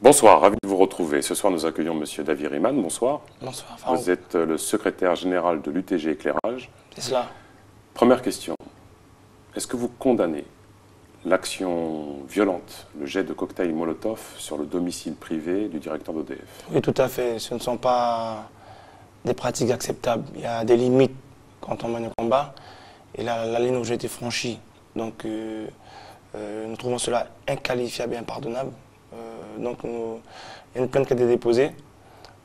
Bonsoir, ravi de vous retrouver. Ce soir, nous accueillons Monsieur David Riemann. Bonsoir. Bonsoir. Farouk. Vous êtes le secrétaire général de l'UTG Éclairage. C'est cela. Première question. Est-ce que vous condamnez l'action violente, le jet de cocktail Molotov sur le domicile privé du directeur d'EDF? Oui, tout à fait. Ce ne sont pas des pratiques acceptables. Il y a des limites quand on mène un combat. Et la ligne rouge a été franchie. Donc, nous trouvons cela inqualifiable et impardonnable. Donc, il y a une plainte qui a été déposée.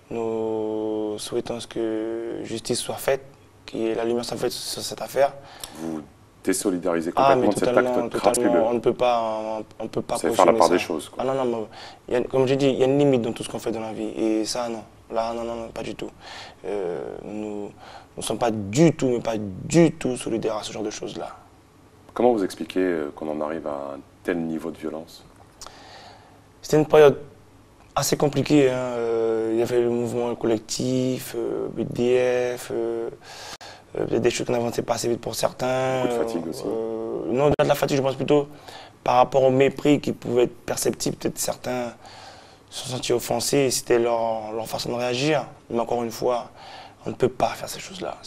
Nous souhaitons que justice soit faite, que la lumière soit faite sur cette affaire. Vous désolidarisez complètement de cet acte crapuleux. On ne peut pas c'est faire la part des choses, quoi. Ah non, comme j'ai dit, il y a une limite dans tout ce qu'on fait dans la vie. Et ça, non. Là, non, pas du tout. Nous ne sommes pas du tout, mais pas du tout solidaires à ce genre de choses-là. Comment vous expliquez qu'on en arrive à un tel niveau de violence? C'était une période assez compliquée. Il y avait le mouvement collectif, BDF, des choses qui n'avançaient pas assez vite pour certains. Beaucoup de fatigue aussi. Non, au-delà de la fatigue, je pense plutôt par rapport au mépris qui pouvait être perceptible. Peut-être certains se sont sentis offensés, c'était leur façon de réagir. Mais encore une fois, on ne peut pas faire ces choses-là.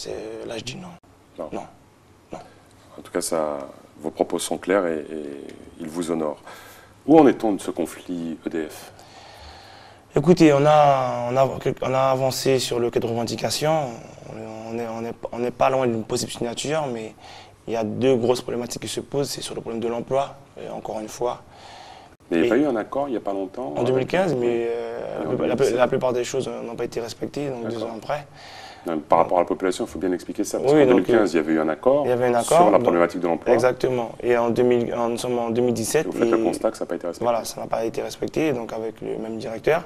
Là, je dis non. Non. En tout cas, vos propos sont clairs et ils vous honorent. Où en est-on de ce conflit EDF? Écoutez, on a avancé sur le cadre de revendication. On n'est pas loin d'une possible signature, mais il y a deux grosses problématiques qui se posent. C'est sur le problème de l'emploi, encore une fois. Mais il n'y a pas eu un accord il n'y a pas longtemps? En 2015, mais la plupart des choses n'ont pas été respectées, donc 2 ans après. Par rapport à la population, il faut bien expliquer ça. Parce oui, qu'en 2015, il y avait eu un accord, sur la problématique de l'emploi. Exactement. Et nous sommes en 2017. Vous faites le constat que ça n'a pas été respecté. Voilà, ça n'a pas été respecté, donc avec le même directeur.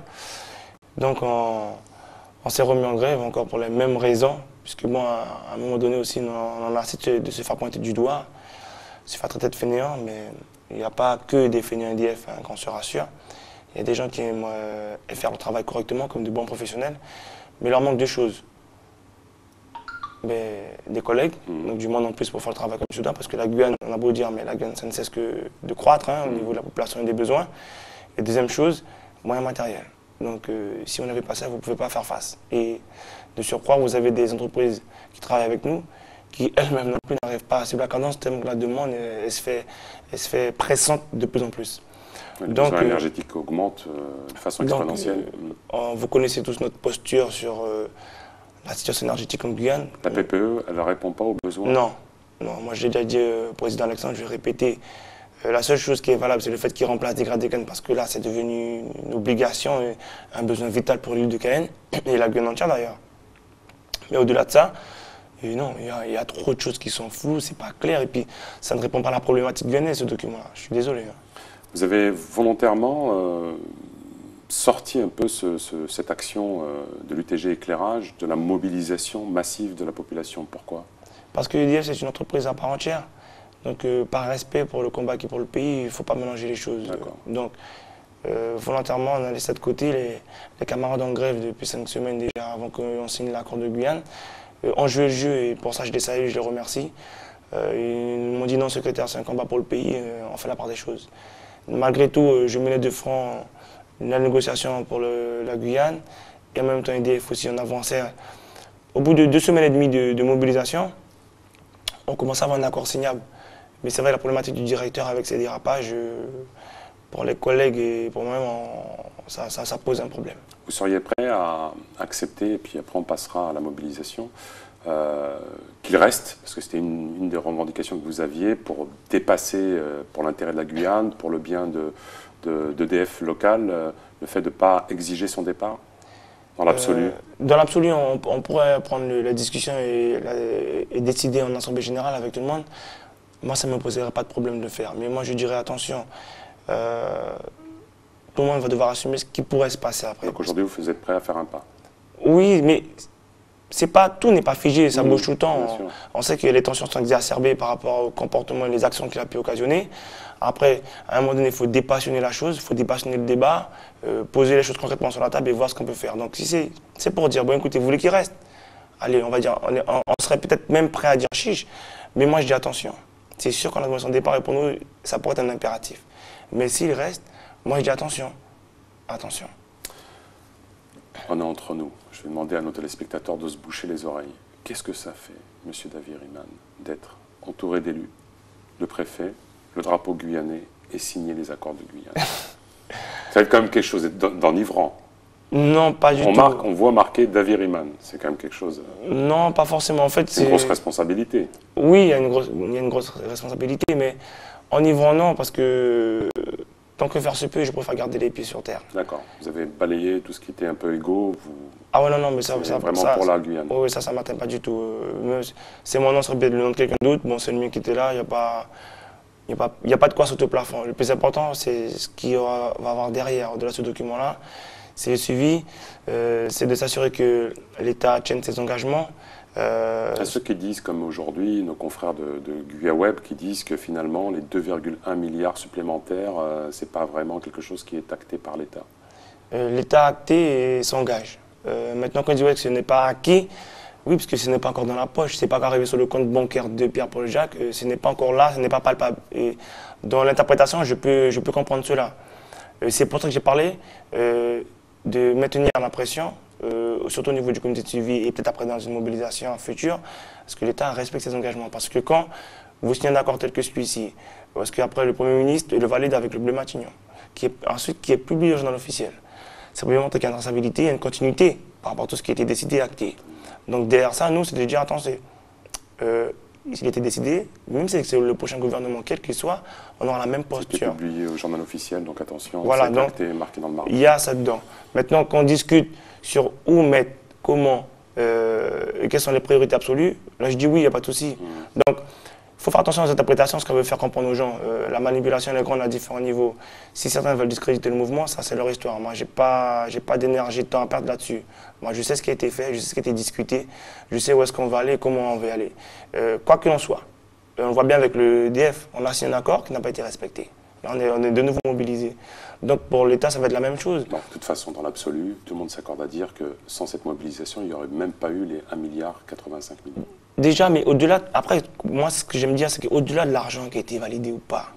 Donc on s'est remis en grève encore pour les mêmes raisons, puisque moi, à un moment donné aussi, on en a assez de se faire pointer du doigt, se faire traiter de fainéant, mais il n'y a pas que des fainéants EDF, qu'on se rassure. Il y a des gens qui aiment faire leur travail correctement, comme de bons professionnels, mais il leur manque deux choses. Des collègues, donc du monde en plus pour faire le travail comme Soudan, parce que la Guyane, on a beau dire, mais la Guyane, ça ne cesse que de croître au niveau de la population et des besoins. Et deuxième chose, moyens matériels. Donc si on n'avait pas ça, vous ne pouvez pas faire face. Et de surcroît, vous avez des entreprises qui travaillent avec nous, qui elles-mêmes non plus n'arrivent pas à suivre la cadence, tellement que la demande elle se fait pressante de plus en plus. Les besoins énergétiques augmentent de façon exponentielle. Vous connaissez tous notre posture sur la situation énergétique en Guyane. La PPE, elle ne répond pas aux besoins? Non. Moi je l'ai déjà dit au président Alexandre, je vais répéter. La seule chose qui est valable, c'est le fait qu'il remplace des grades de Guyane, parce que là, c'est devenu une obligation, un besoin vital pour l'île de Cayenne, et la Guyane entière d'ailleurs. Mais au-delà de ça, non, il y a trop de choses qui sont floues, c'est pas clair, et puis ça ne répond pas à la problématique guyanaise, ce document-là. Je suis désolé. Vous avez volontairement sorti un peu cette action de l'UTG Éclairage, de la mobilisation massive de la population. Pourquoi? Parce que l'EDF, c'est une entreprise à part entière. Donc, par respect pour le combat qui est pour le pays, il ne faut pas mélanger les choses. Donc, volontairement, on a laissé de côté les camarades en grève depuis 5 semaines déjà, avant qu'on signe l'accord de Guyane. On jouait le jeu et pour ça, je les salue, je les remercie. Ils m'ont dit non, secrétaire, c'est un combat pour le pays, on fait la part des choses. Malgré tout, je menais de front la négociation pour la Guyane et en même temps EDF aussi, on avançait. Au bout de 2 semaines et demie de mobilisation, on commençait à avoir un accord signable. Mais c'est vrai, la problématique du directeur avec ses dérapages, pour les collègues et pour moi-même, ça pose un problème. Vous seriez prêt à accepter, et puis après on passera à la mobilisation, qu'il reste, parce que c'était une des revendications que vous aviez, pour dépasser, pour l'intérêt de la Guyane, pour le bien d'EDF local, le fait de ne pas exiger son départ, dans l'absolu? Dans l'absolu, on pourrait prendre la discussion et décider en assemblée générale avec tout le monde. Moi, ça ne me poserait pas de problème de le faire. Mais moi, je dirais attention, tout le monde va devoir assumer ce qui pourrait se passer après. Donc aujourd'hui, vous êtes prêt à faire un pas? Oui, mais tout n'est pas figé, ça bouge tout le temps. On sait que les tensions sont exacerbées par rapport au comportement et les actions qu'il a pu occasionner. Après, à un moment donné, il faut dépassionner la chose, il faut dépassionner le débat, poser les choses concrètement sur la table et voir ce qu'on peut faire. Donc si c'est pour dire, bon écoutez, vous voulez qu'il reste? Allez, on va dire, on serait peut-être même prêt à dire chiche, mais moi je dis attention. C'est sûr qu'en son départ, et pour nous, ça pourrait être un impératif. Mais s'il reste, moi je dis attention. attention. On est entre nous. Je vais demander à nos téléspectateurs de se boucher les oreilles. Qu'est-ce que ça fait, M. Davy-Rihman, d'être entouré d'élus, le préfet, le drapeau guyanais et signer les accords de Guyane? Ça va être quand même quelque chose d'enivrant. Non, pas du tout. On voit marqué Davy-Rihman. C'est quand même quelque chose... Non, pas forcément. En fait, c'est une grosse responsabilité. Oui, il y a une grosse responsabilité, mais enivrant, non, parce que tant que faire se peut, je préfère garder les pieds sur terre. D'accord. Vous avez balayé tout ce qui était un peu égo. Ah ouais, non, mais ça vraiment pour la Guyane. Oui, ça m'atteint pas du tout. C'est mon nom, ça serait le nom de quelqu'un d'autre. Bon, c'est le mien qui était là, il n'y a pas de quoi sauter au plafond. Le plus important, c'est ce qu'il va avoir derrière, au-delà de ce document-là. C'est le suivi, c'est de s'assurer que l'État tienne ses engagements. À ceux qui disent, comme aujourd'hui, nos confrères de GuyaWeb, qui disent que finalement, les 2,1 milliards supplémentaires, ce n'est pas vraiment quelque chose qui est acté par l'État. L'État a acté et s'engage. Maintenant, quand on dit que ce n'est pas acquis, oui, parce que ce n'est pas encore dans la poche, ce n'est pas encore arrivé sur le compte bancaire de Pierre-Paul Jacques, ce n'est pas encore là, ce n'est pas palpable. Et dans l'interprétation, je peux comprendre cela. C'est pour ça que j'ai parlé de maintenir la pression, surtout au niveau du comité de suivi et peut-être après dans une mobilisation future, parce que l'État respecte ses engagements. Parce que quand vous signez un accord tel que celui-ci, parce qu'après le Premier ministre le valide avec le Bleu Matignon, qui est publié au journal officiel, ça peut montrer qu'il y a une traçabilité, il y a une continuité par rapport à tout ce qui a été décidé et acté. Donc derrière ça, nous, c'est de dire, attention, s'il était décidé, même si c'est le prochain gouvernement, quel qu'il soit, on aura la même posture. C'est publié au journal officiel, donc attention, voilà, c'est acté, marqué dans le marbre. Il y a ça dedans. Maintenant, quand on discute sur où mettre, comment, et quelles sont les priorités absolues, là je dis oui, il n'y a pas de souci. Donc, il faut faire attention aux interprétations, ce qu'on veut faire comprendre aux gens. La manipulation est grande à différents niveaux. Si certains veulent discréditer le mouvement, ça c'est leur histoire. Moi, j'ai pas d'énergie, de temps à perdre là-dessus. Moi, je sais ce qui a été fait, je sais ce qui a été discuté, je sais où est-ce qu'on va aller et comment on va y aller. Quoi qu'il en soit, on voit bien avec le DF, on a signé un accord qui n'a pas été respecté. Là, on est de nouveau mobilisé. Donc pour l'État, ça va être la même chose. Non, de toute façon, dans l'absolu, tout le monde s'accorde à dire que sans cette mobilisation, il n'y aurait même pas eu les 1,85 milliard. Déjà, mais au-delà, après, moi, ce que j'aime dire, c'est qu'au-delà de l'argent qui a été validé ou pas,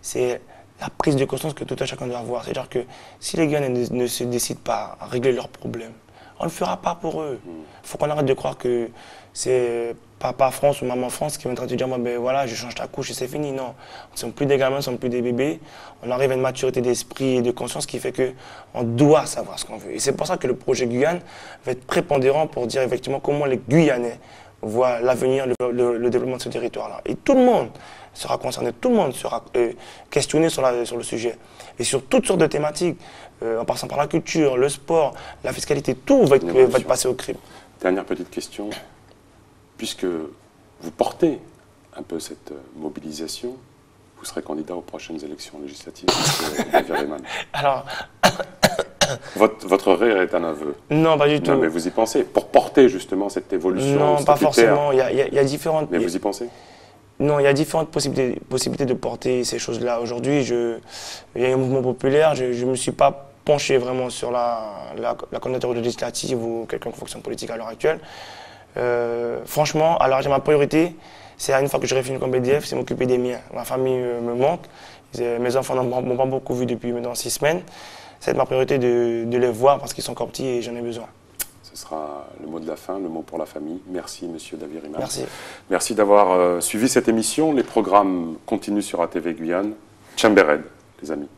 c'est la prise de conscience que tout un chacun doit avoir. C'est-à-dire que si les gars ne se décident pas à régler leurs problèmes, on ne le fera pas pour eux. Il faut qu'on arrête de croire que c'est papa France ou maman France qui vont te dire, moi, ben voilà, je change ta couche et c'est fini. Non, on ne sommes plus des gamins, on ne sommes plus des bébés. On arrive à une maturité d'esprit et de conscience qui fait qu'on doit savoir ce qu'on veut. Et c'est pour ça que le projet Guyane va être prépondérant pour dire effectivement comment les Guyanais voient l'avenir, le développement de ce territoire-là. Et tout le monde sera concerné, tout le monde sera questionné sur le sujet. Et sur toutes sortes de thématiques, en passant par la culture, le sport, la fiscalité, tout va être passé au crible. Dernière petite question. Puisque vous portez un peu cette mobilisation, vous serez candidat aux prochaines élections législatives, Davy-Rihman. Alors... Votre rire est un aveu. Non, pas du tout. Non, mais vous y pensez, pour porter justement cette évolution non, pas forcément. Il y a différentes... Mais vous y pensez? Non, il y a différentes possibilités de porter ces choses-là. Aujourd'hui, il y a un mouvement populaire, je ne me suis pas penché vraiment sur la candidature législative ou quelconque fonction politique à l'heure actuelle. Franchement, alors ma priorité, c'est une fois que j'aurai fini comme BDF, c'est m'occuper des miens. Ma famille me manque, mes enfants ne m'ont pas beaucoup vu depuis maintenant 6 semaines. C'est ma priorité de les voir parce qu'ils sont encore petits et j'en ai besoin. Ce sera le mot de la fin, le mot pour la famille. Merci, monsieur Davy-Rihman. Merci. Merci d'avoir suivi cette émission. Les programmes continuent sur ATV Guyane. Tchembered, les amis.